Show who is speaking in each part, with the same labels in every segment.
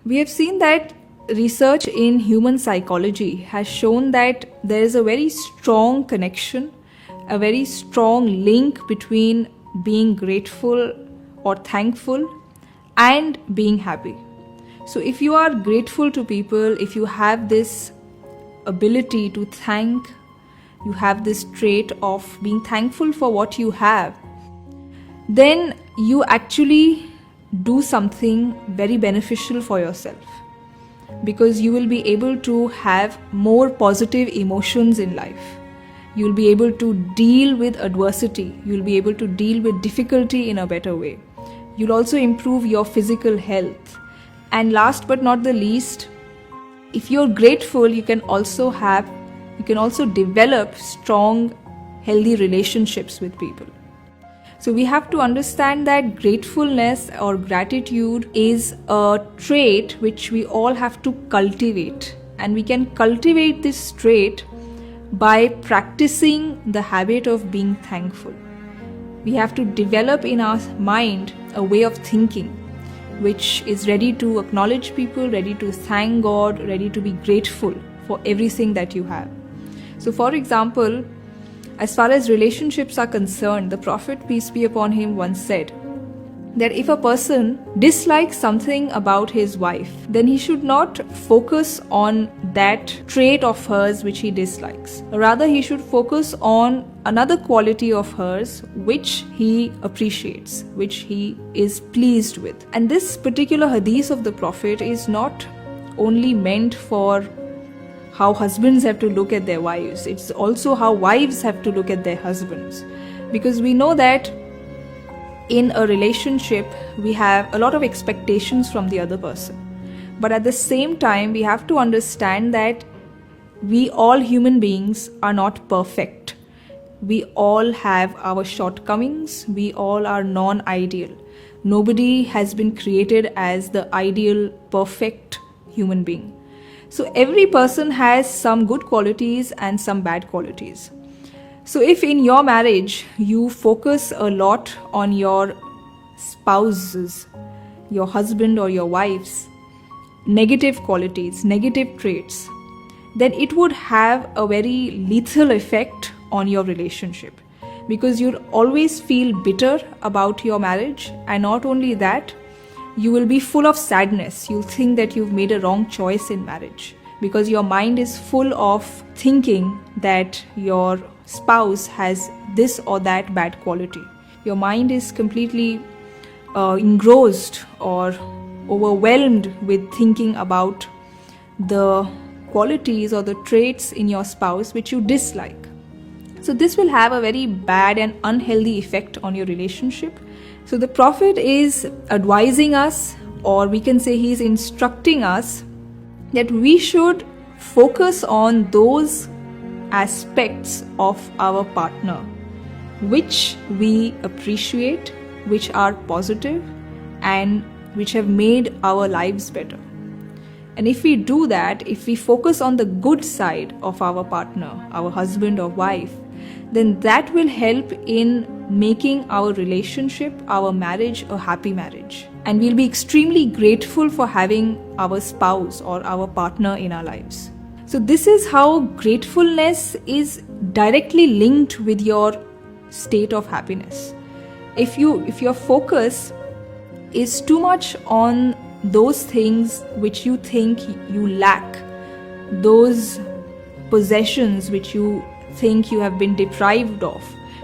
Speaker 1: We have seen that research in human psychology has shown that there is a very strong connection, a very strong link between being grateful or thankful and being happy. So, if you are grateful to people, if you have this ability to thank, you have this trait of being thankful for what you have, then you actually do something very beneficial for yourself, because you will be able to have more positive emotions in life. You will be able to deal with adversity. You will be able to deal with difficulty in a better way. You'll also improve your physical health. And last but not the least, if you're grateful, you can also develop strong, healthy relationships with people. So we have to understand that gratefulness or gratitude is a trait which we all have to cultivate. And we can cultivate this trait by practicing the habit of being thankful. We have to develop in our mind a way of thinking which is ready to acknowledge people, ready to thank God, ready to be grateful for everything that you have. So for example, as far as relationships are concerned, the Prophet, peace be upon him, once said that if a person dislikes something about his wife, then he should not focus on that trait of hers which he dislikes. Rather, he should focus on another quality of hers which he appreciates, which he is pleased with. And this particular hadith of the Prophet is not only meant for how husbands have to look at their wives, it's also how wives have to look at their husbands. Because we know that in a relationship, we have a lot of expectations from the other person. But at the same time, we have to understand that we all human beings are not perfect. We all have our shortcomings. We all are non-ideal. Nobody has been created as the ideal, perfect human being. So every person has some good qualities and some bad qualities. So if in your marriage you focus a lot on your spouse's, your husband or your wife's negative qualities, negative traits, then it would have a very lethal effect on your relationship, because you'll always feel bitter about your marriage. And not only that, you will be full of sadness. You'll think that you've made a wrong choice in marriage, because your mind is full of thinking that your spouse has this or that bad quality. Your mind is completely engrossed or overwhelmed with thinking about the qualities or the traits in your spouse which you dislike. So this will have a very bad and unhealthy effect on your relationship. So the Prophet is advising us, or we can say he is instructing us, that we should focus on those aspects of our partner which we appreciate, which are positive and which have made our lives better. And if we do that, if we focus on the good side of our partner, our husband or wife, then that will help in making our relationship, our marriage, a happy marriage. And we'll be extremely grateful for having our spouse or our partner in our lives. So this is how gratefulness is directly linked with your state of happiness. If your focus is too much on those things which you think you lack, those possessions which you think you have been deprived of,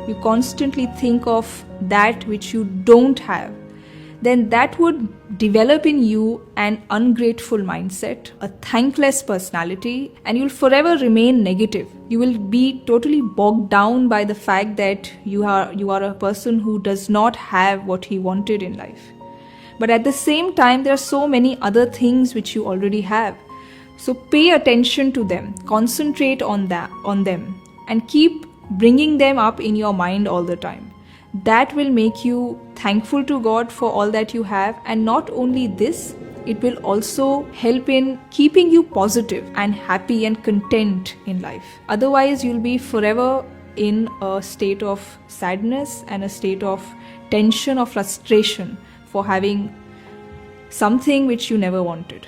Speaker 1: you constantly think of that which you don't have, then that would develop in you an ungrateful mindset, a thankless personality, and you'll forever remain negative. You will be totally bogged down by the fact that you are a person who does not have what he wanted in life. But at the same time, there are so many other things which you already have. So pay attention to them, concentrate on them, and keep bringing them up in your mind all the time. That will make you thankful to God for all that you have. And not only this, it will also help in keeping you positive and happy and content in life. Otherwise, you'll be forever in a state of sadness and a state of tension or frustration for having something which you never wanted.